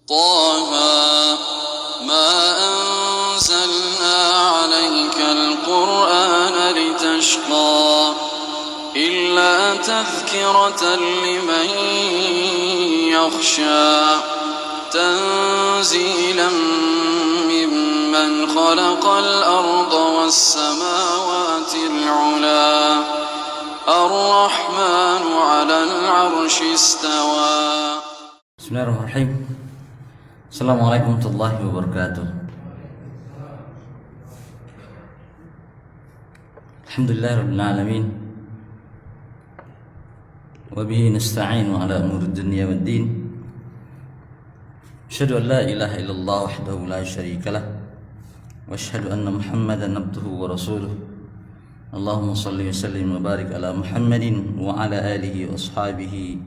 طه ما أنزلنا عليك القرآن لتشقى إلا تذكرة لمن يخشى تنزيلا ممن خلق الأرض والسماوات العلى الرحمن على العرش استوى. Bismillahirrahmanirrahim. Assalamualaikum warahmatullahi wabarakatuh. Alhamdulillahirabbil alamin. Wa bihi nasta'inu ala umuri dunya waddin. Asyhadu an la ilaha illallah wahdahu la syarikalah wa asyhadu anna Muhammadan abduhu wa rasuluh. Allahumma shalli wa sallim wa barik ala Muhammadin wa ala alihi wa ashabihi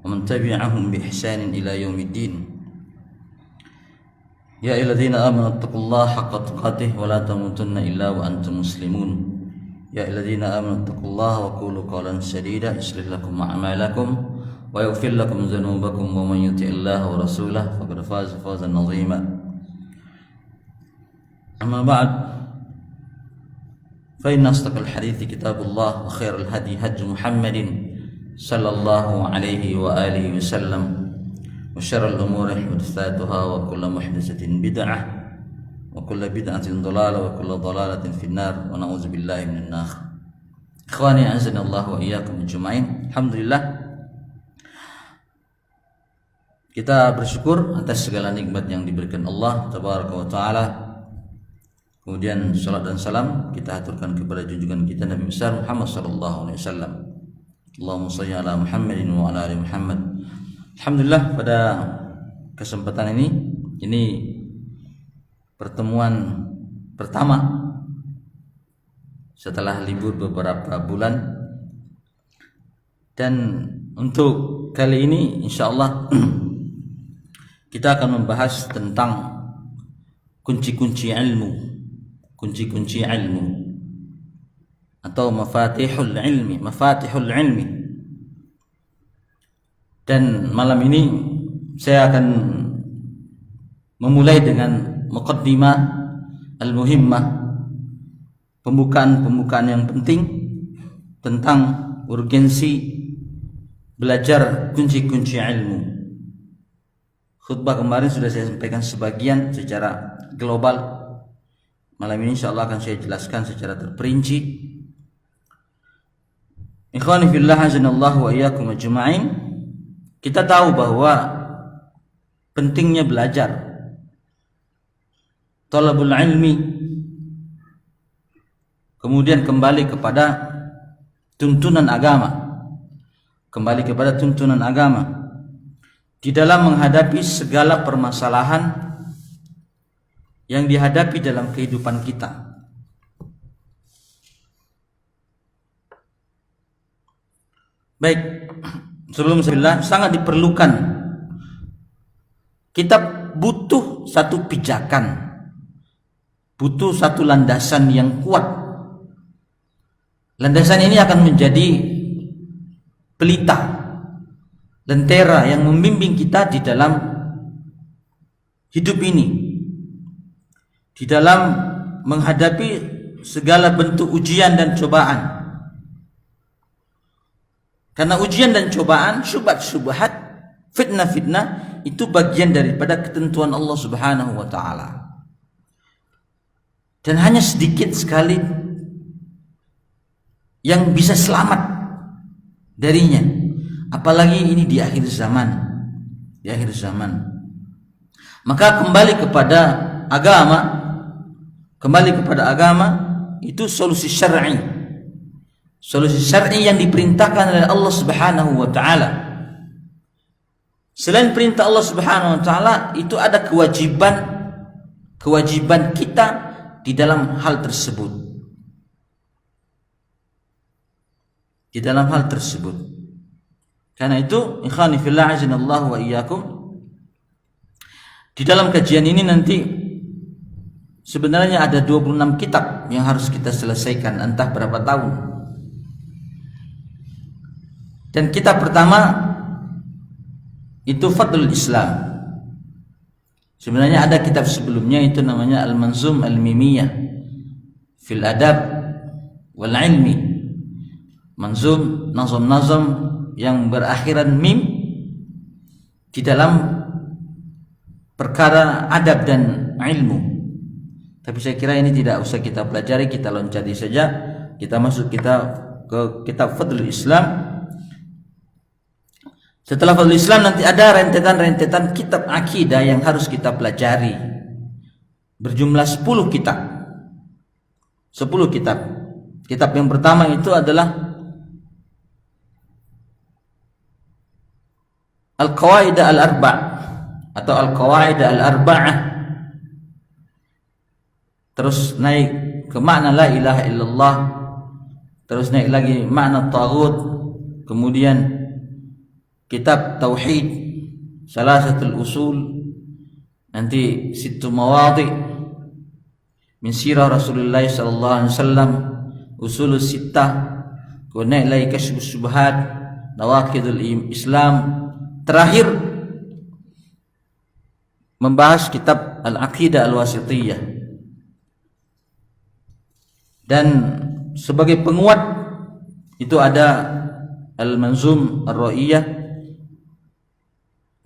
wa man tabi'ahum bi ihsanin ila yaumiddin. Ya ayyuhalladzina amanu taqullaha haqqa tuqatih wa la tamutunna illa wa antum muslimun. Ya ayyuhalladzina amanu taqullaha wa qulu qawlan sadida yuslih lakum a'malakum wa yaghfir lakum dhunubakum wa man yuti'illaha wa rasulahu faqad faza fawzan 'azima. Amma ba'd, fa inna asdaqal hadithi kitabullah wa khairal hadi hadi Muhammadin sallallahu alaihi wa alihi wasallam wa syarrul umuri muhdatsatuha wa kullu muhdatsatin bid'ah wa kullu bid'atin dhalalah wa kullu dhalalatin finnar wa na'udzubillahi minan nar. Ikhwani azanallahu wa iyyakum ajma'in. Alhamdulillah, kita bersyukur atas segala nikmat yang diberikan Allah tabaraka wa taala. Kemudian salat dan salam kita aturkan kepada junjungan kita Nabi besar Muhammad sallallahu alaihi wasallam. Allahumma shalli ala Muhammadin wa ala ali Muhammad. Alhamdulillah, pada kesempatan ini pertemuan pertama setelah libur beberapa bulan, dan untuk kali ini insyaallah kita akan membahas tentang kunci-kunci ilmu atau mafatihul ilmi. Dan malam ini saya akan memulai dengan muqaddimah al-muhimmah, pembukaan yang penting tentang urgensi belajar kunci-kunci ilmu. Khutbah kemarin sudah saya sampaikan sebagian secara global. Malam ini insyaallah akan saya jelaskan secara terperinci. Ikhwani fillah azanallahu wa iyyakum ajma'in. Kita tahu bahwa pentingnya belajar, talabul ilmi, kemudian kembali kepada tuntunan agama di dalam menghadapi segala permasalahan yang dihadapi dalam kehidupan kita. Baik, sebelum saya sangat diperlukan, kita butuh satu pijakan, butuh satu landasan yang kuat. Landasan ini akan menjadi pelita, lentera yang membimbing kita di dalam hidup ini, di dalam menghadapi segala bentuk ujian dan cobaan. Karena ujian dan cobaan, syubhat, fitnah itu bagian daripada ketentuan Allah Subhanahu wa taala. Dan hanya sedikit sekali yang bisa selamat darinya. Apalagi ini di akhir zaman. Maka kembali kepada agama itu solusi syar'i. Solusi syar'i yang diperintahkan oleh Allah Subhanahu wa taala. Selain perintah Allah Subhanahu wa taala, itu ada kewajiban kita di dalam hal tersebut. Karena itu, ikhwani fillah azanallahu wa iyyakum, di dalam kajian ini nanti sebenarnya ada 26 kitab yang harus kita selesaikan, entah berapa tahun. Dan kitab pertama itu Fadlul Islam. Sebenarnya ada kitab sebelumnya itu namanya Al-Manzum Al-Mimiyah fil Adab wal Ilmi. Manzum, nazam-nazam yang berakhiran mim di dalam perkara adab dan ilmu. Tapi saya kira ini tidak usah kita pelajari, kita loncati saja. Kita masuk ke kitab Fadlul Islam. Setelah Fadlul Islam nanti ada rentetan-rentetan kitab akidah yang harus kita pelajari. Berjumlah 10 kitab. 10 kitab. Kitab yang pertama itu adalah Al-Qawaidah Al-Arba' atau Al-Qawaidah Al-Arba'ah. Terus naik ke makna la ilaha illallah. Terus naik lagi makna taghut. Kemudian kitab Tauhid, Salasatul Usul, nanti situ mawadhi min sirah Rasulullah sallallahu alaihi wasallam, Usulus Sittah, kemudian naik lagi Kasyfus Syubhat, Nawaqidul Islam. Terakhir membahas kitab Al-Aqidah Al-Wasithiyah. Dan sebagai penguat itu ada Al-Manzum Ar-Ra'iyah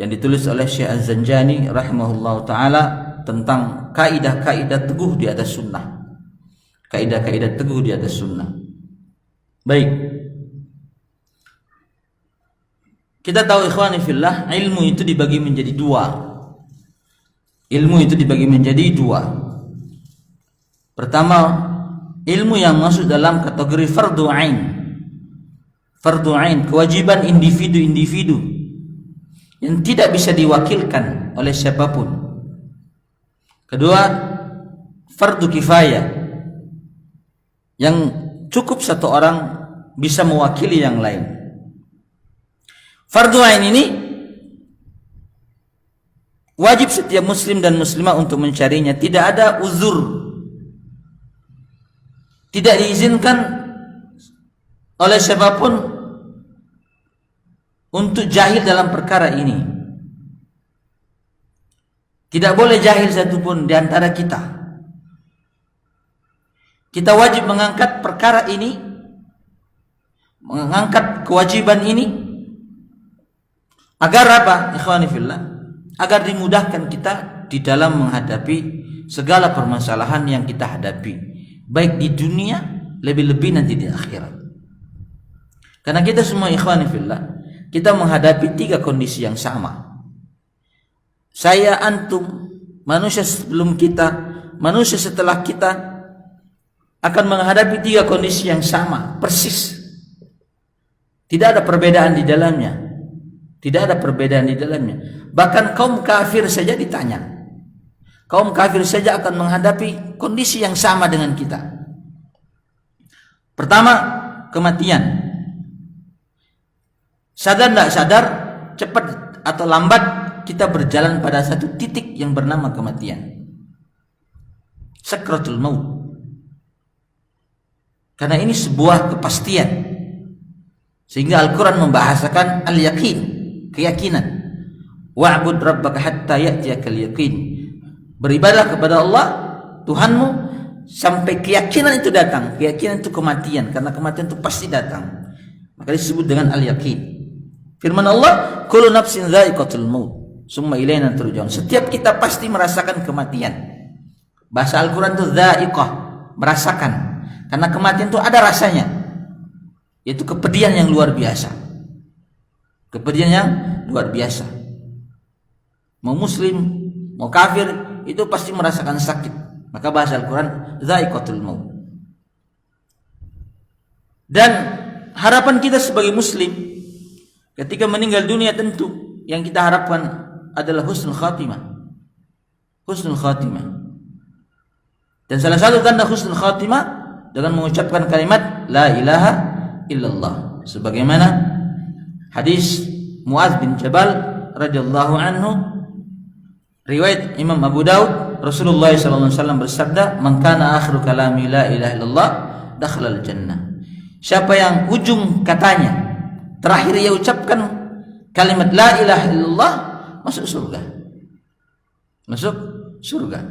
yang ditulis oleh Syekh Az-Zanjani rahimahullahu taala tentang kaidah-kaidah teguh di atas sunnah. Kaidah-kaidah teguh di atas sunnah. Baik. Kita tahu ikhwani fillah, ilmu itu dibagi menjadi dua. Ilmu itu dibagi menjadi dua. Pertama, ilmu yang masuk dalam kategori fardu ain. Fardu ain, kewajiban individu-individu yang tidak bisa diwakilkan oleh siapapun. Kedua, fardu kifayah, yang cukup satu orang bisa mewakili yang lain. Fardu ain ini wajib setiap muslim dan muslimah untuk mencarinya. Tidak ada uzur, tidak diizinkan oleh siapapun untuk jahil dalam perkara ini. Tidak boleh jahil satupun di antara kita. Kita wajib mengangkat perkara ini, mengangkat kewajiban ini, agar apa? Ikhwani fillah, agar dimudahkan kita di dalam menghadapi segala permasalahan yang kita hadapi, baik di dunia, lebih-lebih nanti di akhirat. Karena kita semua ikhwani fillah, kita menghadapi 3 kondisi yang sama. Saya, antum, manusia sebelum kita, manusia setelah kita akan menghadapi 3 kondisi yang sama, persis. Tidak ada perbedaan di dalamnya. Tidak ada perbedaan di dalamnya. Bahkan kaum kafir saja ditanya. Kaum kafir saja akan menghadapi kondisi yang sama dengan kita. Pertama, kematian. Sadar tidak sadar, cepat atau lambat, kita berjalan pada satu titik yang bernama kematian. Sakratul maut. Karena ini sebuah kepastian. Sehingga Al-Quran membahasakan al-yaqin, keyakinan. Wa'bud rabbaka hatta ya'tiyakal yaqin. Beribadah kepada Allah, Tuhanmu, sampai keyakinan itu datang. Keyakinan itu kematian, karena kematian itu pasti datang. Maka disebut dengan al-yaqin. Firman Allah, kullu nafsin dha'iqatul maut, summa ilaina turja'un. Setiap kita pasti merasakan kematian. Bahasa Al-Quran itu dha'iqah, merasakan. Karena kematian itu ada rasanya, yaitu kepedihan yang luar biasa. Kepedihan yang luar biasa. Mau muslim, mau kafir, itu pasti merasakan sakit. Maka bahasa Al-Quran dha'iqatul maut. Dan harapan kita sebagai muslim ketika meninggal dunia, tentu yang kita harapkan adalah husnul khatimah. Husnul khatimah. Dan salah satu tanda husnul khatimah dengan mengucapkan kalimat la ilaha illallah. Sebagaimana hadis Muadz bin Jabal radhiyallahu anhu, riwayat Imam Abu Daud, Rasulullah sallallahu alaihi wasallam bersabda, "Man kana akhiru kalami la ilaha illallah dakhala al-jannah." Siapa yang ujung katanya, terakhir ia ucapkan kalimat la ilaha illallah, masuk surga. Masuk surga.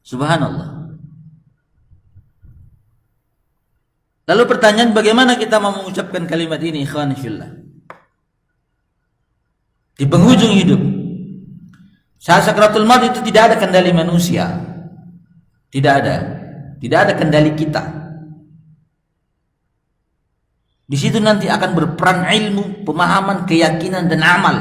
Subhanallah. Lalu pertanyaan, bagaimana kita mau mengucapkan kalimat ini, ikhwani fillah? Di penghujung hidup, saat sakratul maut itu tidak ada kendali manusia. Tidak ada kendali kita. Di situ nanti akan berperan ilmu, pemahaman, keyakinan dan amal.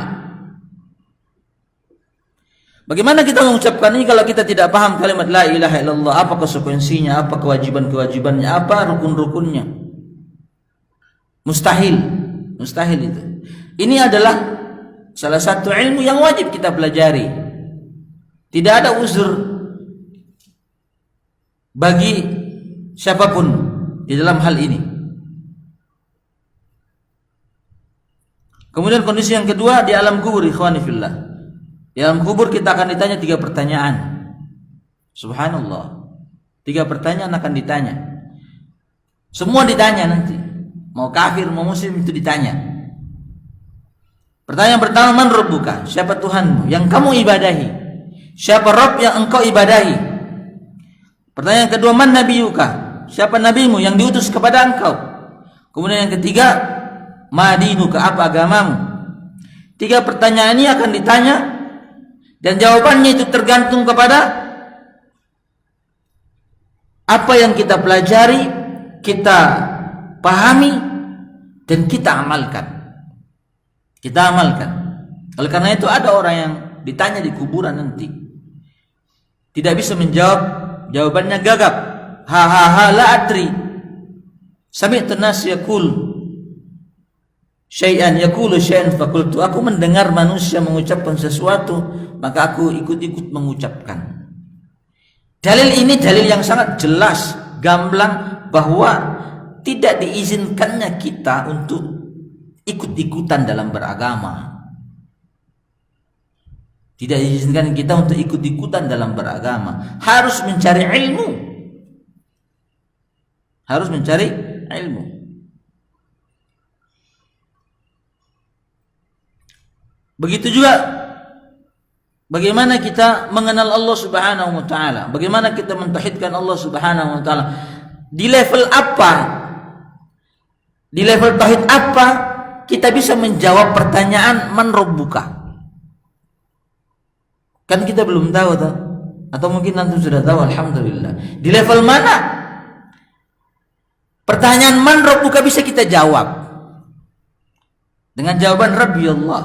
Bagaimana kita mengucapkan ini kalau kita tidak paham kalimat la ilaha illallah? Apa konsekuensinya, apa kewajiban-kewajibannya, apa rukun-rukunnya? Mustahil itu. Ini adalah salah satu ilmu yang wajib kita pelajari. Tidak ada uzur bagi siapapun di dalam hal ini. Kemudian kondisi yang kedua, di alam kubur, ikhwani fillah. Di alam kubur kita akan ditanya 3 pertanyaan. Subhanallah. 3 pertanyaan akan ditanya. Semua ditanya nanti. Mau kafir, mau muslim itu ditanya. Pertanyaan pertama, man rabbuka? Siapa Tuhanmu yang kamu ibadahi? Siapa Rabb yang engkau ibadahi? Pertanyaan kedua, man nabiyuka? Siapa nabimu yang diutus kepada engkau? Kemudian yang ketiga, ma dinuka? Apa agamamu? 3 pertanyaan ini akan ditanya, dan jawabannya itu tergantung kepada apa yang kita pelajari, kita pahami, dan kita amalkan. Oleh karena itu ada orang yang ditanya di kuburan nanti tidak bisa menjawab, jawabannya gagap. La adri. Sami'tu nas yaqulu syai'an faqultu. Aku mendengar manusia mengucapkan sesuatu, maka aku ikut-ikut mengucapkan. Dalil ini dalil yang sangat jelas, gamblang, bahwa tidak diizinkannya kita untuk ikut-ikutan dalam beragama. Tidak diizinkan kita untuk ikut-ikutan dalam beragama. Harus mencari ilmu. Begitu juga bagaimana kita mengenal Allah Subhanahu wa taala, bagaimana kita mentauhidkan Allah Subhanahu wa taala. Di level apa? Di level tauhid apa kita bisa menjawab pertanyaan man rabbuka? Kan kita belum tahu toh? Atau mungkin nanti sudah tahu, alhamdulillah. Di level mana pertanyaan man rabbuka bisa kita jawab? Dengan jawaban Rabbi Allah.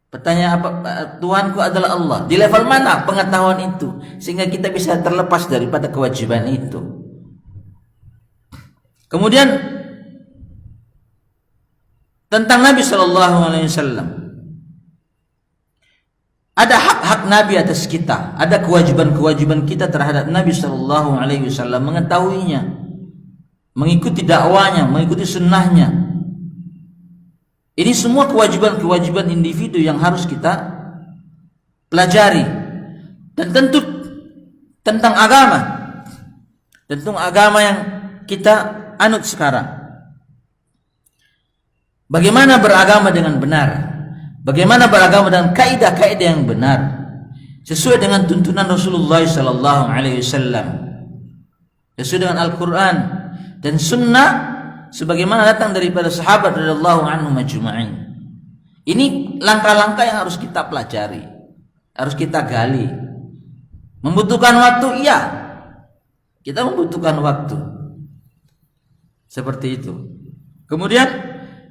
Pertanyaan apa? Tuhanku adalah Allah. Di level mana pengetahuan itu sehingga kita bisa terlepas daripada kewajiban itu? Kemudian tentang Nabi SAW, ada hak-hak Nabi atas kita, ada kewajiban-kewajiban kita terhadap Nabi SAW, mengetahuinya, mengikuti dakwanya, mengikuti sunnahnya. Ini semua kewajiban-kewajiban individu yang harus kita pelajari. Dan tentu tentang agama yang kita anut sekarang. Bagaimana beragama dengan benar? Bagaimana beragama dengan kaidah-kaidah yang benar sesuai dengan tuntunan Rasulullah SAW, sesuai dengan Al-Quran dan Sunnah sebagaimana datang daripada sahabat radhiyallahu anhum ajma'in. Ini langkah-langkah yang harus kita pelajari, harus kita gali. Membutuhkan waktu, iya. Kita membutuhkan waktu. Seperti itu. Kemudian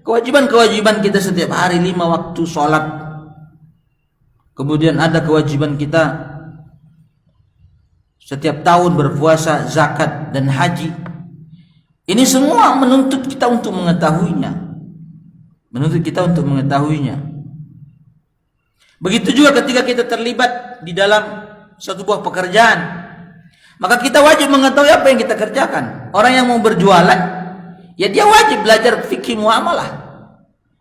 kewajiban-kewajiban kita setiap hari, 5 waktu sholat. Kemudian ada kewajiban kita setiap tahun berpuasa, zakat dan haji. Ini semua menuntut kita untuk mengetahuinya. Begitu juga ketika kita terlibat di dalam suatu buah pekerjaan, maka kita wajib mengetahui apa yang kita kerjakan. Orang yang mau berjualan, ya dia wajib belajar fikih muamalah,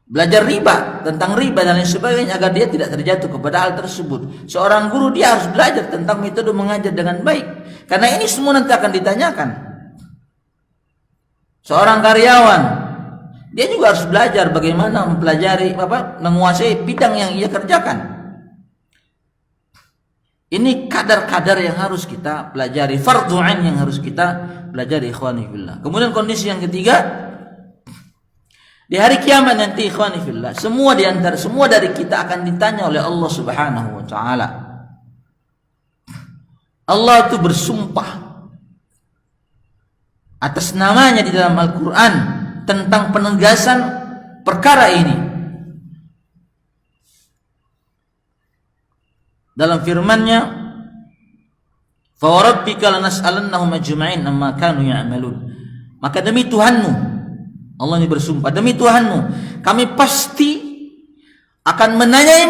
belajar riba, tentang riba dan lain sebagainya agar dia tidak terjatuh kepada hal tersebut. Seorang guru dia harus belajar tentang metode mengajar dengan baik, karena ini semua nanti akan ditanyakan. Seorang karyawan Dia juga harus belajar bagaimana menguasai bidang yang ia kerjakan. Ini kadar-kadar yang harus kita pelajari, fardhu ain yang harus kita pelajari, ikhwani fillah. Kemudian kondisi yang ketiga, di hari kiamat nanti, ikhwani fillah, semua dari kita akan ditanya oleh Allah Subhanahu wa taala. Allah itu bersumpah atas namanya di dalam Al-Qur'an tentang penegasan perkara ini. Dalam firman-Nya, "Fa warabbika lanas'alannahum ajma'in amma kanu ya'malun." Maka demi Tuhanmu, Allah ini bersumpah, demi Tuhanmu, kami pasti akan menanyai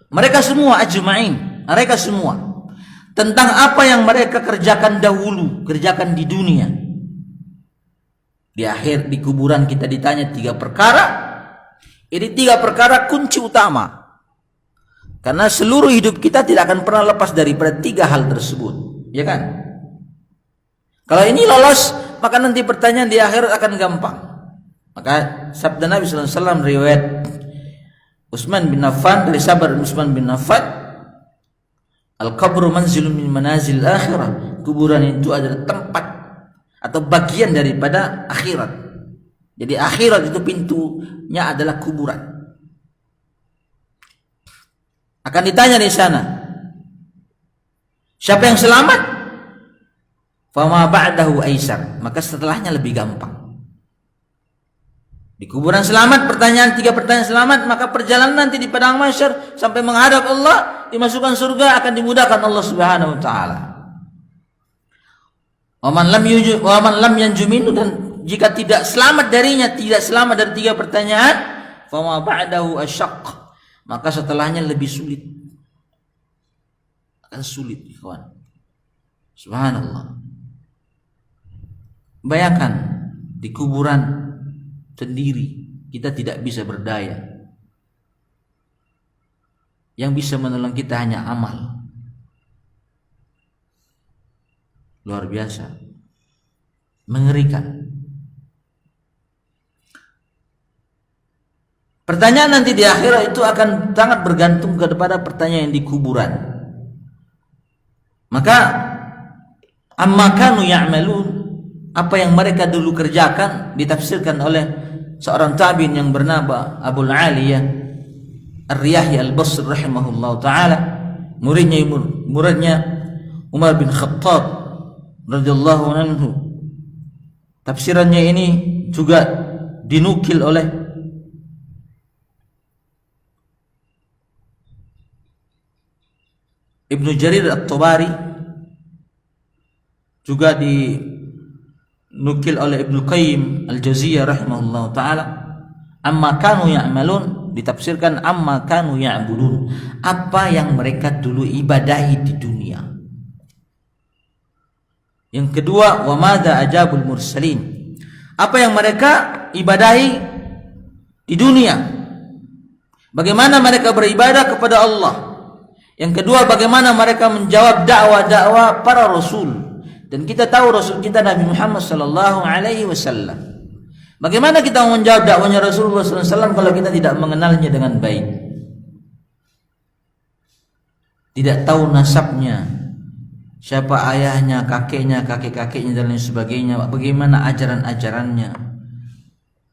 mereka semua, ajma'in, mereka semua, tentang apa yang mereka kerjakan dahulu, kerjakan di dunia. Di akhir, di kuburan kita ditanya 3 perkara. Ini 3 perkara kunci utama. Karena seluruh hidup kita tidak akan pernah lepas daripada 3 hal tersebut, ya kan? Kalau ini lolos, maka nanti pertanyaan di akhirat akan gampang. Maka sabda Nabi sallallahu alaihi wasallam riwayat Utsman bin Affan, dari sahabat Utsman bin Affan, "Al-qabru manzilun min manazil akhirah." Kuburan itu adalah tempat atau bagian daripada akhirat. Jadi akhirat itu pintunya adalah kuburan. Akan ditanya di sana, siapa yang selamat? Fama ba'dahu aisar, maka setelahnya lebih gampang. Di kuburan selamat, 3 pertanyaan selamat, maka perjalanan nanti di padang mahsyar sampai menghadap Allah, dimasukkan surga akan dimudahkan Allah Subhanahu wa taala. Wa man lam yanjuminu, dan jika tidak selamat darinya, tidak selamat dari 3 pertanyaan, fama ba'dahu asyaq, maka setelahnya lebih sulit. Akan sulit, ikhwan. Subhanallah. Bayangkan di kuburan sendiri kita tidak bisa berdaya. Yang bisa menolong kita hanya amal. Luar biasa. Mengerikan. Pertanyaan nanti di akhirat itu akan sangat bergantung kepada pertanyaan yang di kuburan. Maka amma kanu ya'malun, apa yang mereka dulu kerjakan, ditafsirkan oleh seorang tabi'in yang bernama Abul Aliyah Ar-Riyahi Al-Basri rahimahullah ta'ala, muridnya Umar bin Khattab radhiyallahu anhu. Tafsirannya ini juga dinukil oleh Ibnu Jarir At-Tabari, juga dinukil oleh Ibnu Qayyim Al-Jauziyah rahimahullah ta'ala. Amma kanu ya'malun ditafsirkan amma kanu ya'budun, apa yang mereka dulu ibadahi di dunia. Yang kedua, wa madza ajabul mursalin, apa yang mereka ibadahi di dunia, bagaimana mereka beribadah kepada Allah. Yang kedua, bagaimana mereka menjawab dakwah-dakwah para rasul. Dan kita tahu rasul kita Nabi Muhammad sallallahu alaihi wasallam. Bagaimana kita menjawab dakwahnya Rasulullah sallallahu alaihi wasallam kalau kita tidak mengenalnya dengan baik? Tidak tahu nasabnya, siapa ayahnya, kakeknya, kakek-kakeknya dan lain sebagainya, bagaimana ajaran-ajarannya.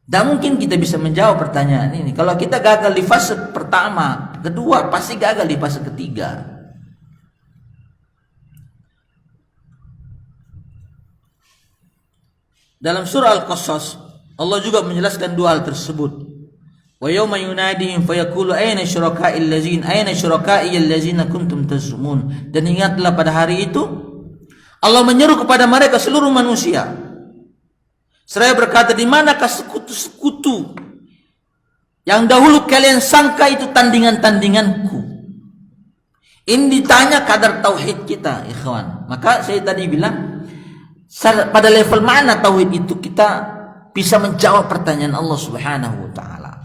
Tidak mungkin kita bisa menjawab pertanyaan ini. Kalau kita gagal di fase pertama, kedua, pasti gagal di fase ketiga. Dalam surah Al-Qasas, Allah juga menjelaskan 2 hal tersebut. Wa yawma yunadihim fayaqulu ayna syuraka'i allazina kuntum tazumun. Dan ingatlah pada hari itu Allah menyeru kepada mereka seluruh manusia. Seraya berkata, di manakah sekutu-sekutu yang dahulu kalian sangka itu tandingan-tandinganku? Ini ditanya kadar tauhid kita, ikhwan. Maka saya tadi bilang, pada level mana tauhid itu kita bisa menjawab pertanyaan Allah Subhanahu wa taala.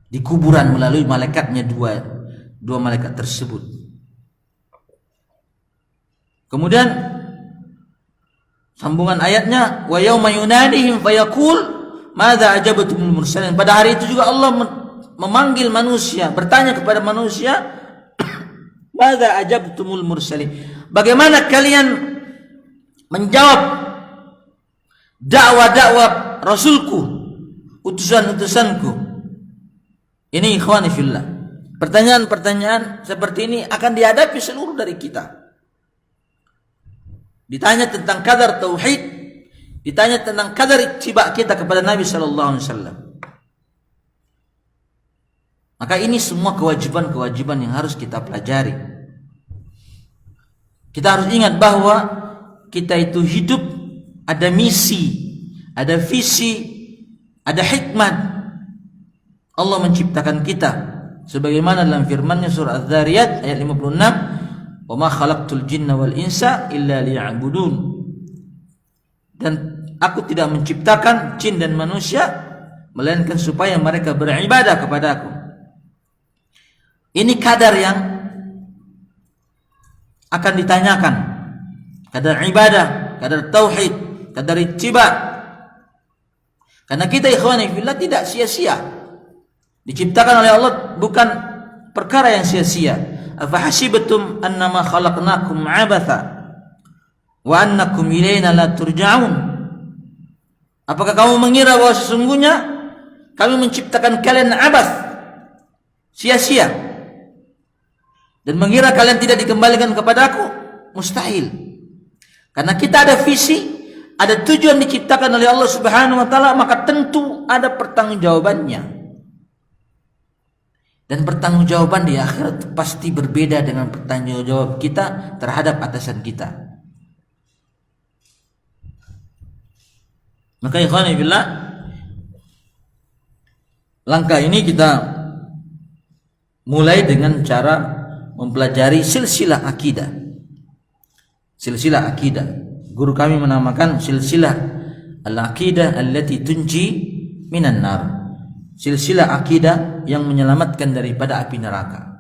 Di kuburan melalui malaikatnya dua malaikat tersebut. Kemudian Sambungan ayatnya, wa yauma yunadihim fayaqul madza ajabtumul mursalin. Pada hari itu juga Allah memanggil manusia, bertanya kepada manusia, madza ajabtumul mursalin. Bagaimana kalian menjawab dakwah-dakwah Rasulku, utusan-utusanku? Ini ikhwani fillah. Pertanyaan-pertanyaan seperti ini akan dihadapi seluruh dari kita. Ditanya tentang kadar tauhid, ditanya tentang kadar ittiba kita kepada Nabi sallallahu alaihi wasallam. Maka ini semua kewajiban-kewajiban yang harus kita pelajari. Kita harus ingat bahwa kita itu hidup ada misi, ada visi, ada hikmat. Allah menciptakan kita sebagaimana dalam firman-Nya surah Az-Zariyat ayat 56, "Wa ma khalaqtul jinna wal insa illa liya'budun." Dan aku tidak menciptakan jin dan manusia melainkan supaya mereka beribadah kepadaku. Ini kadar yang akan ditanyakan. Kadar ibadah, kadar tauhid, kadar ittiba. Karena kita ikhwani fillah tidak sia-sia. Diciptakan oleh Allah bukan perkara yang sia-sia. Afahasibatum annama khalaqnakum abatha wa annakum ilaina la turja'un. Apakah kamu mengira bahwa sesungguhnya kami menciptakan kalian abath, sia-sia, dan mengira kalian tidak dikembalikan kepadaku? Mustahil. Karena kita ada visi, ada tujuan diciptakan oleh Allah Subhanahu wa taala, maka tentu ada pertanggungjawabannya. Dan pertanggungjawaban di akhirat pasti berbeda dengan pertanggungjawab kita terhadap atasan kita. Maka ikhwani billah, langkah ini kita mulai dengan cara mempelajari silsilah akidah. Silsilah akidah. Guru kami menamakan silsilah al-aqidah allati tunji minan nar. Silsilah akidah yang menyelamatkan daripada api neraka.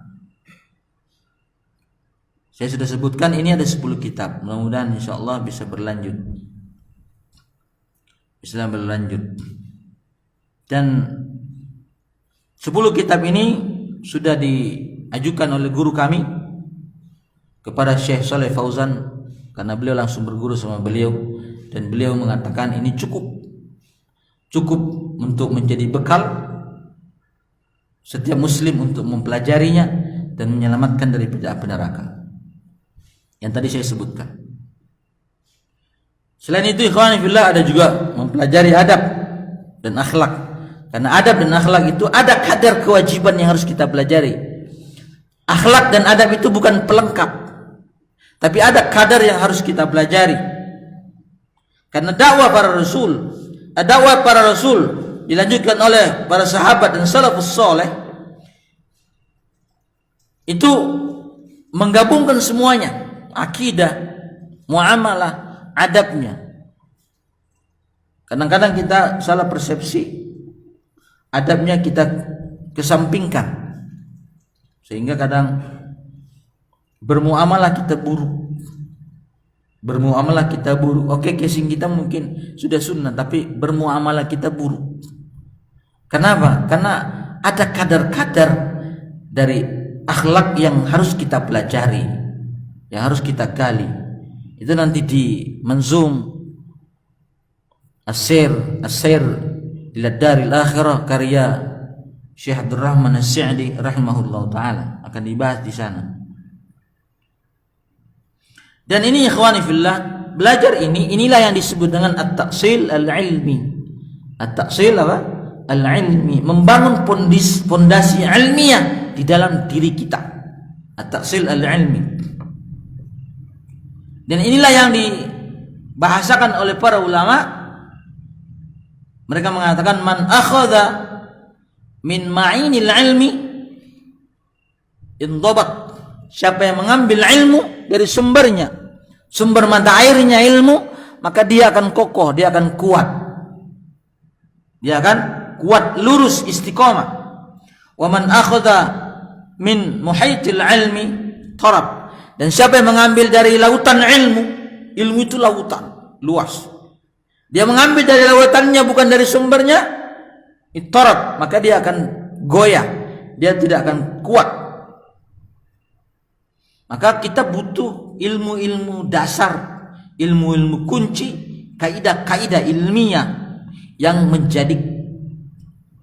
Saya sudah sebutkan ini ada 10 kitab. Mudah-mudahan insyaallah bisa berlanjut. Dan 10 kitab ini sudah diajukan oleh guru kami kepada Syekh Saleh Fauzan, karena beliau langsung berguru sama beliau, dan beliau mengatakan ini cukup untuk menjadi bekal setiap muslim untuk mempelajarinya dan menyelamatkan daripada api neraka yang tadi saya sebutkan. Selain itu ikhwani fillah, ada juga mempelajari adab dan akhlak. Karena adab dan akhlak itu ada kadar kewajiban yang harus kita pelajari. Akhlak dan adab itu bukan pelengkap, tapi ada kadar yang harus kita pelajari. Karena dakwah para rasul dilanjutkan oleh para sahabat dan salafus saleh itu menggabungkan semuanya, akidah, muamalah, adabnya. Kadang-kadang kita salah persepsi, adabnya kita kesampingkan, sehingga kadang bermuamalah kita buruk. Oke, casing kita mungkin sudah sunnah, tapi bermuamalah kita buruk. Kenapa? Karena ada kadar-kadar dari akhlak yang harus kita pelajari, yang harus kita gali. Itu nanti di manzum As-Sir ila Daril Akhirah karya Syekh Abdul Rahman As-Sa'di rahimahullah taala akan dibahas di sana. Dan ini ikhwani fillah, belajar inilah yang disebut dengan at-taqsil al-ilmi. At-taqsil apa? Al-ilmi, membangun pondasi ilmiah di dalam diri kita. At-taqsil al-ilmi. Dan inilah yang dibahasakan oleh para ulama. Mereka mengatakan man akhadha min ma'inil ilmi indabat. Siapa yang mengambil ilmu dari sumbernya, sumber mata airnya ilmu, maka dia akan kokoh, dia akan kuat. Dia akan kuat, lurus, istiqamah. Wa man akhadha min muhaitil ilmi tarab. Dan siapa yang mengambil dari lautan ilmu, ilmu itu lautan. luas. Dia mengambil dari lautannya bukan dari sumbernya, ittarat, maka dia akan goyah, dia tidak akan kuat. Maka kita butuh ilmu-ilmu dasar, ilmu-ilmu kunci, kaidah-kaidah ilmiah yang menjadi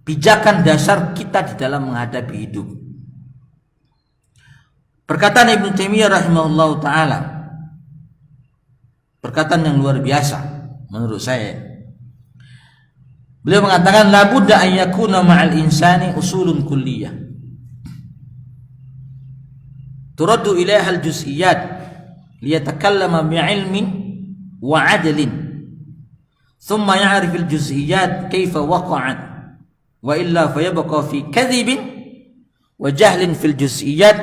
pijakan dasar kita di dalam menghadapi hidup. Perkataan Ibnu Taimiyah rahimahullah ta'ala, perkataan yang luar biasa menurut saya. Beliau mengatakan la budda an yakuna ma'al insani usulun kulliyah turaddu ilaiha al-juz'iyat liyatakallama bi'ilmin wa 'adlin thumma ya'rif al-juz'iyat kayfa waqa'at wa illa fayabqa fi kadhibin wa jahlin fil juz'iyat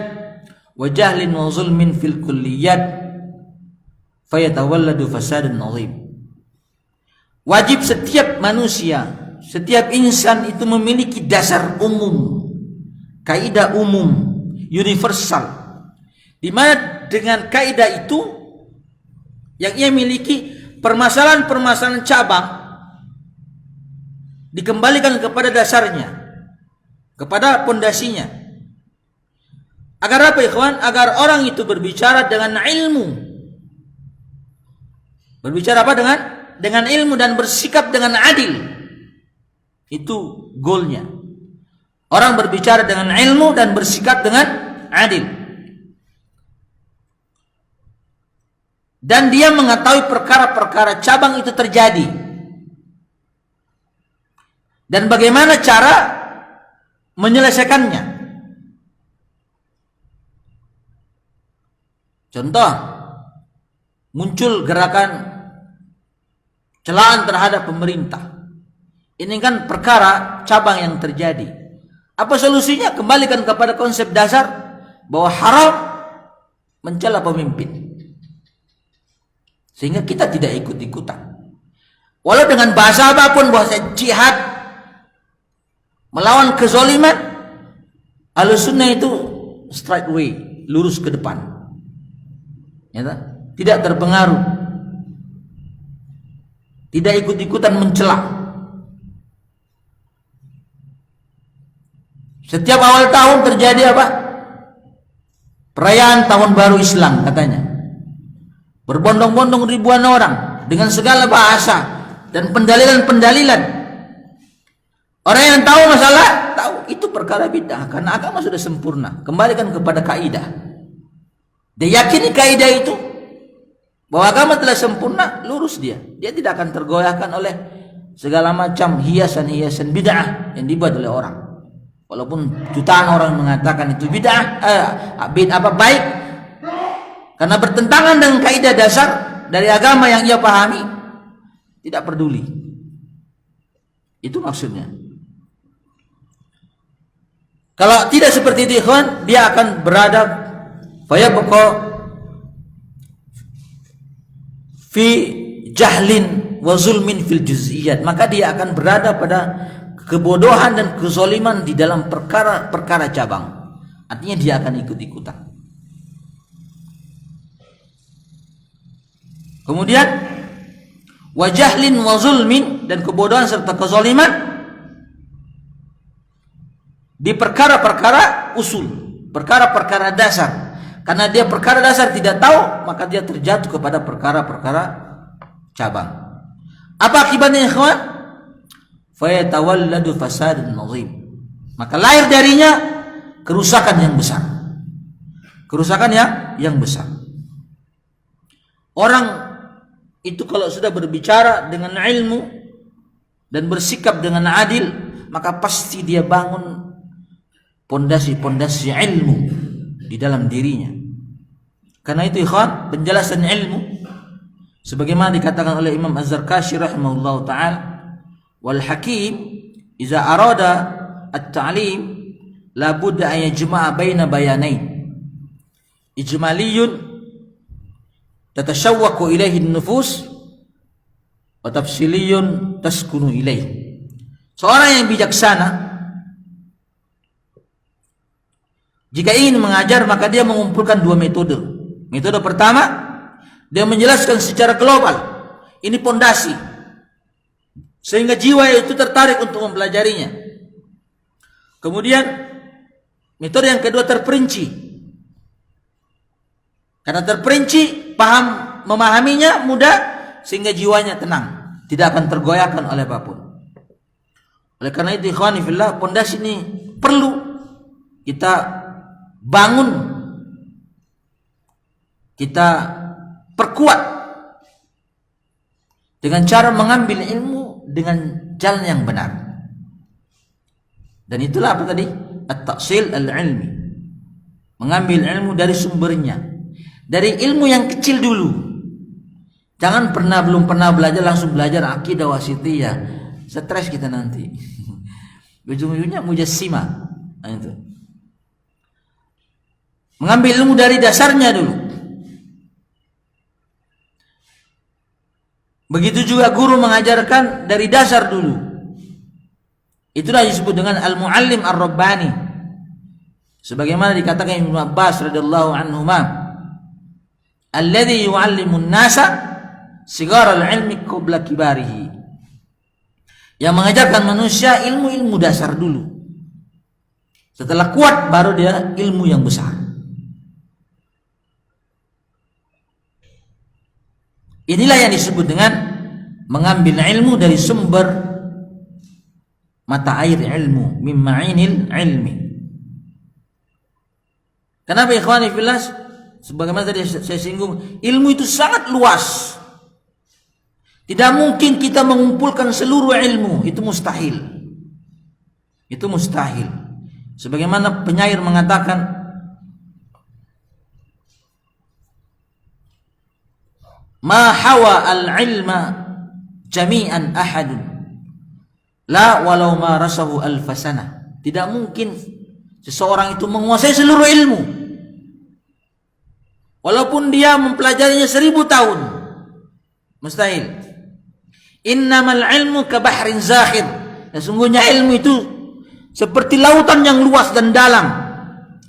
wa jahlin wa zulmin fil kulliyat fayatawalladu fasadun 'azim. Wajib setiap manusia, setiap insan itu memiliki dasar umum, kaidah umum, universal, di mana dengan kaidah itu yang ia miliki, permasalahan-permasalahan cabang dikembalikan kepada dasarnya, kepada pondasinya. Agar apa ikhwan? Agar orang itu berbicara dengan ilmu. Berbicara apa? Dengan ilmu dan bersikap dengan adil. Itu goalnya. Orang berbicara dengan ilmu dan bersikap dengan adil. Dan dia mengetahui perkara-perkara cabang itu terjadi. Dan bagaimana cara menyelesaikannya. Contoh, muncul gerakan celaan terhadap pemerintah. Ini kan perkara cabang yang terjadi. Apa solusinya? Kembalikan kepada konsep dasar bahwa haram mencela pemimpin. Sehingga kita tidak ikut-ikutan. Walau dengan bahasa apapun, bahasa jihad melawan kezaliman, Ahlussunnah itu straight way, lurus ke depan. Ya, tidak terpengaruh, tidak ikut-ikutan mencela. Setiap awal tahun terjadi apa? Perayaan tahun baru Islam katanya. Berbondong-bondong ribuan orang dengan segala bahasa dan pendalilan-pendalilan. Orang yang tahu masalah, tahu itu perkara bid'ah karena agama sudah sempurna. Kembalikan kepada kaidah. Dia yakini kaidah itu bahwa agama telah sempurna, lurus dia tidak akan tergoyahkan oleh segala macam hiasan-hiasan bid'ah yang dibuat oleh orang. Walaupun jutaan orang mengatakan itu bid'ah, baik, karena bertentangan dengan kaidah dasar dari agama yang ia pahami, tidak peduli. Itu maksudnya. Kalau tidak seperti itu, ikhwan, dia akan berada fayabqa fi jahlin wa zulmin fil juz'iyat, maka dia akan berada pada kebodohan dan kezaliman di dalam perkara-perkara cabang. Artinya dia akan ikut-ikutan. Kemudian wa jahlin wa zulmin, dan kebodohan serta kezaliman di perkara-perkara usul, perkara-perkara dasar. Karena dia perkara dasar tidak tahu, maka dia terjatuh kepada perkara-perkara cabang. Apa akibatnya, ikhwan? Fayatawalladu fasadun 'azim. Maka lahir darinya kerusakan yang besar. Kerusakan yang besar. Orang itu kalau sudah berbicara dengan ilmu dan bersikap dengan adil, maka pasti dia bangun pondasi-pondasi ilmu di dalam dirinya. Karena itu, ikhwan, penjelasan ilmu sebagaimana dikatakan oleh Imam Az-Zarkashi rahimahullahu ta'ala, wal hakim iza arada at-ta'lim la budda an yajma'a baina bayanain ijmaliyun tatashawwaqu ilaihi an-nufus wa tafsiliyun taskunu ilaihi. Seorang yang bijaksana jika ingin mengajar, maka dia mengumpulkan dua metode. Metode pertama, dia menjelaskan secara global Ini pondasi. Sehingga jiwa itu tertarik untuk mempelajarinya. Kemudian metode yang kedua terperinci. Karena terperinci, paham, memahaminya mudah, sehingga jiwanya tenang, tidak akan tergoyahkan oleh apapun. Oleh karena itu ikhwani fillah, pondasi ini perlu kita bangun, kita perkuat dengan cara mengambil ilmu dengan jalan yang benar. Dan itulah apa tadi? At-tahsil al-ilmi. Mengambil ilmu dari sumbernya. Dari ilmu yang kecil dulu. Jangan belum pernah belajar langsung belajar akidah wasithiyah. Stres kita nanti. Ujung-ujungnya mujassimah. Nah, itu. Mengambil ilmu dari dasarnya dulu. Begitu juga guru mengajarkan dari dasar dulu. Itulah disebut dengan al-muallim ar-rabbani. Sebagaimana dikatakan Ibnu Abbas radhiyallahu anhuma, alladzi yu'allimu an-nasa sigar al-ilmi qabla kibarihi. Yang mengajarkan manusia ilmu-ilmu dasar dulu. Setelah kuat baru dia ilmu yang besar. Inilah yang disebut dengan mengambil ilmu dari sumber mata air ilmu, min ma'inil ilmi. Kenapa ikhwani fillah? Sebagaimana tadi saya singgung, ilmu itu sangat luas. Tidak mungkin kita mengumpulkan seluruh ilmu, itu mustahil. Itu mustahil. Sebagaimana penyair mengatakan, ma hawa al-ilma jami'an ahadun la walau ma rasahu alfasana. Tidak mungkin seseorang itu menguasai seluruh ilmu walaupun dia mempelajarinya 1000 tahun. Mustahil. Innamal ilmu ka bahrin zakhir. Sesungguhnya ilmu itu seperti lautan yang luas dan dalam.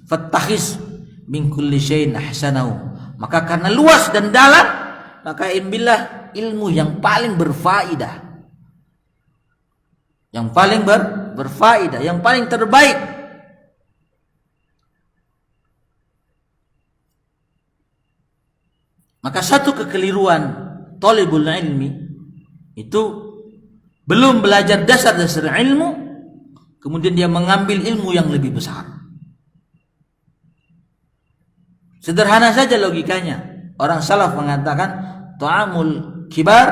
Fattakhis min kulli syai'in ahsanahu. Maka karena luas dan dalam, maka ambillah ilmu yang paling berfaedah. Yang paling berfaedah, yang paling terbaik. Maka satu kekeliruan thalibul ilmi itu belum belajar dasar-dasar ilmu, kemudian dia mengambil ilmu yang lebih besar. Sederhana saja logikanya. Orang salaf mengatakan ta'amul kibar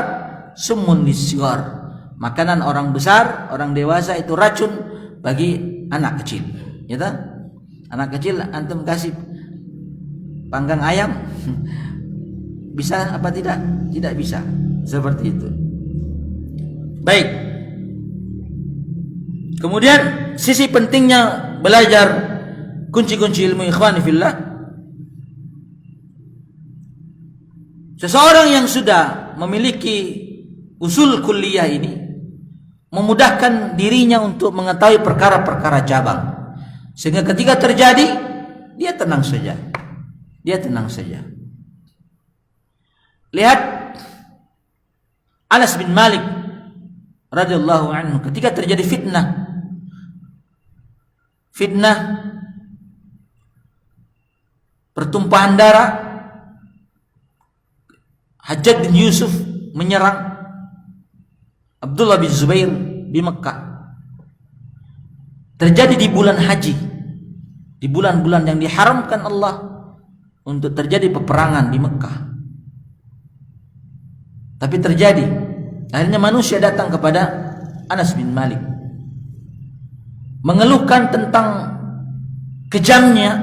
summun lisghar. Makanan orang besar, orang dewasa itu racun bagi anak kecil. Ya tak? Anak kecil antum kasih panggang ayam bisa apa tidak? Tidak bisa. Seperti itu. Baik. Kemudian sisi pentingnya belajar kunci-kunci ilmu ikhwani fillah. Seseorang yang sudah memiliki usul kulliyah ini memudahkan dirinya untuk mengetahui perkara-perkara cabang, sehingga ketika terjadi dia tenang saja. Dia tenang saja. Lihat Anas bin Malik radhiyallahu anhu ketika terjadi fitnah pertumpahan darah, Hajjaj bin Yusuf menyerang Abdullah bin Zubair di Mekah. Terjadi di bulan haji, di bulan-bulan yang diharamkan Allah untuk terjadi peperangan di Mekah. Tapi terjadi. Akhirnya manusia datang kepada Anas bin Malik mengeluhkan tentang kejamnya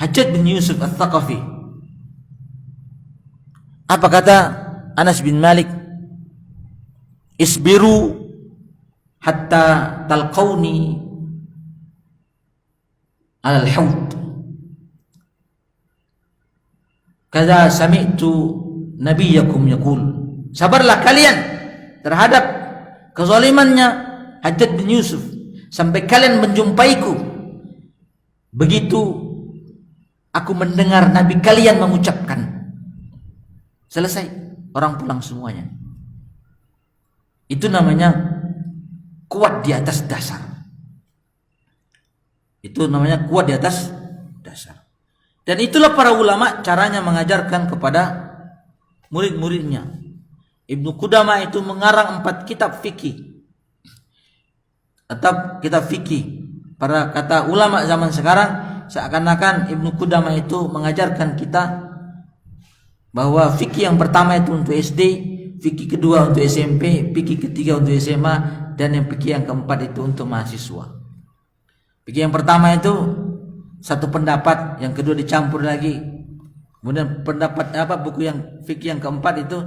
Hajjaj bin Yusuf Al-Thaqafi. Apa kata Anas bin Malik? Isbiru hatta talqauni alal hawd. Kada sami'tu nabiyakum yaqul. Sabarlah kalian terhadap kezalimannya Hajjaj bin Yusuf sampai kalian menjumpaiku. Begitu aku mendengar nabi kalian mengucapkan. Selesai, orang pulang semuanya. Itu namanya kuat di atas dasar. Itu namanya kuat di atas dasar. Dan itulah para ulama caranya mengajarkan kepada murid-muridnya. Ibnu Qudamah itu mengarang 4 kitab fikih. Atau kitab fikih. Para kata ulama zaman sekarang, seakan-akan Ibnu Qudamah itu mengajarkan kita bahwa fikih yang pertama itu untuk SD, fikih kedua untuk SMP, fikih ketiga untuk SMA, dan yang fikih yang keempat itu untuk mahasiswa. Fikih yang pertama itu satu pendapat, yang kedua dicampur lagi. Kemudian pendapat buku yang fikih yang keempat itu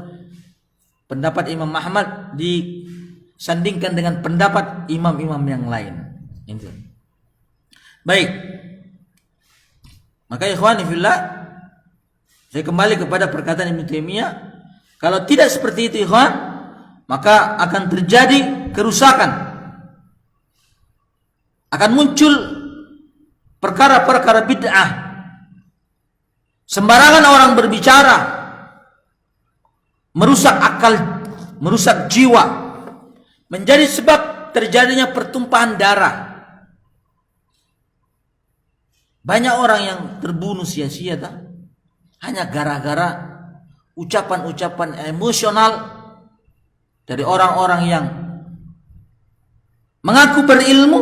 pendapat Imam Ahmad disandingkan dengan pendapat imam-imam yang lain. Itu. Baik. Maka ikhwani fillah, saya kembali kepada perkataan Ibnu Taimiyah, kalau tidak seperti itu ikhwan, maka akan terjadi kerusakan. Akan muncul perkara-perkara bid'ah. Sembarangan orang berbicara, merusak akal, merusak jiwa, menjadi sebab terjadinya pertumpahan darah. Banyak orang yang terbunuh sia-sia hanya gara-gara ucapan-ucapan emosional dari orang-orang yang mengaku berilmu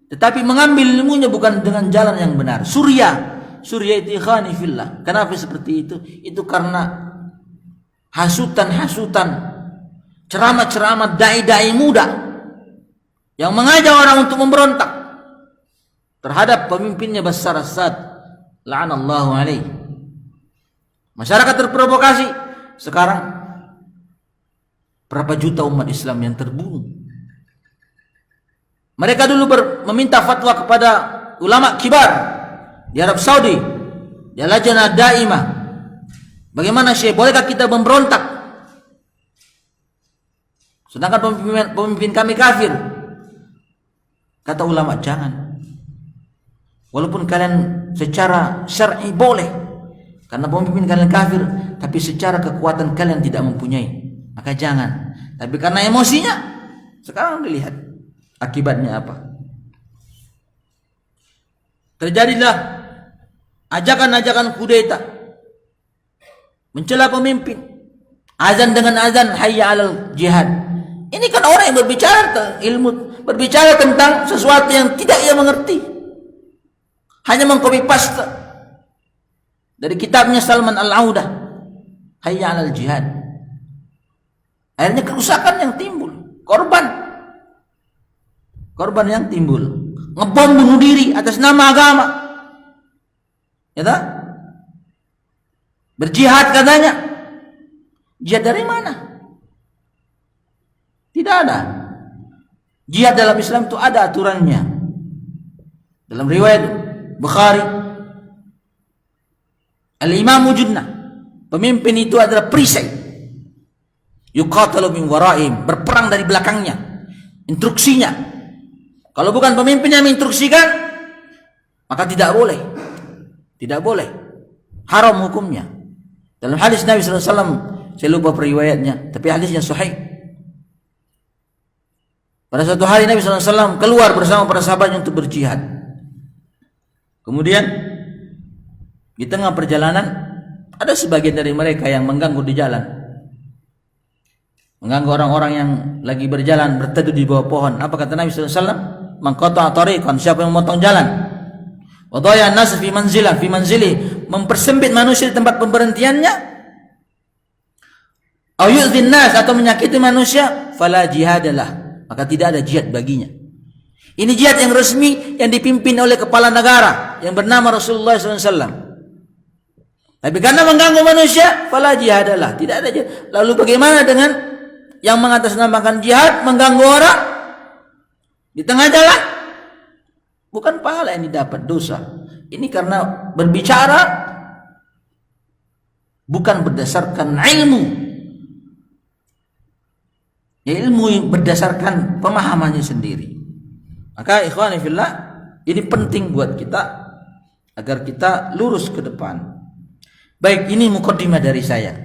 tetapi mengambil ilmunya bukan dengan jalan yang benar. Surya itu ikhwani fillah. Kenapa seperti itu? Itu karena hasutan-hasutan, ceramah-ceramah dai-dai muda yang mengajak orang untuk memberontak terhadap pemimpinnya Bashar al-Assad, la'anallahu alaihi. Masyarakat terprovokasi. Sekarang berapa juta umat Islam yang terbunuh? Mereka dulu meminta fatwa kepada ulama kibar di Arab Saudi, di Lajnah Daimah. Bagaimana Syekh, bolehkah kita memberontak? Sedangkan pemimpin kami kafir. Kata ulama, jangan. Walaupun kalian secara syar'i boleh, karena pemimpin kalian kafir, tapi secara kekuatan kalian tidak mempunyai, maka jangan. Tapi karena emosinya, sekarang dilihat akibatnya apa. Terjadilah ajakan-ajakan kudeta, mencela pemimpin, azan dengan azan hayya 'alal jihad. Ini kan orang yang berbicara ilmu, berbicara tentang sesuatu yang tidak ia mengerti, hanya mengcopy paste dari kitabnya Salman Al-Audah, hayya 'alal jihad. Akhirnya kerusakan yang timbul, korban yang timbul, ngebom bunuh diri atas nama agama, ya tak? Berjihad katanya. Jihad dari mana? Tidak ada. Jihad dalam Islam itu ada aturannya. Dalam riwayat Bukhari, Al-Imam Mujudna, pemimpin itu adalah perisai, yuqatalu min wara'im, berperang dari belakangnya. Instruksinya, kalau bukan pemimpin yang menginstruksikan, maka tidak boleh. Tidak boleh. Haram hukumnya. Dalam hadis Nabi SAW, saya lupa periwayatnya, tapi hadisnya sahih. Pada suatu hari Nabi SAW keluar bersama para sahabatnya untuk berjihad. Kemudian di tengah perjalanan ada sebagian dari mereka yang mengganggu di jalan, mengganggu orang-orang yang lagi berjalan berteduh di bawah pohon. Apa kata Nabi SAW? Man qata'a tariqan, siapa yang memotong jalan, wa dhayya an-nas fi manzili, mempersempit manusia di tempat pemberhentiannya, au yu'dhin nas, atau menyakiti manusia, fala jihadalah, maka tidak ada jihad baginya. Ini jihad yang resmi yang dipimpin oleh kepala negara yang bernama Rasulullah SAW. Tapi karena mengganggu manusia, fala jihadalah, tidak ada jihad. Lalu bagaimana dengan yang mengatasnamakan jihad, mengganggu orang di tengah jalan? Bukan pahala yang didapat, dosa. Ini karena berbicara bukan berdasarkan ilmu. Ya, ilmu berdasarkan pemahamannya sendiri. Maka ikhwani fillah, ini penting buat kita agar kita lurus ke depan. Baik, ini mukaddimah dari saya.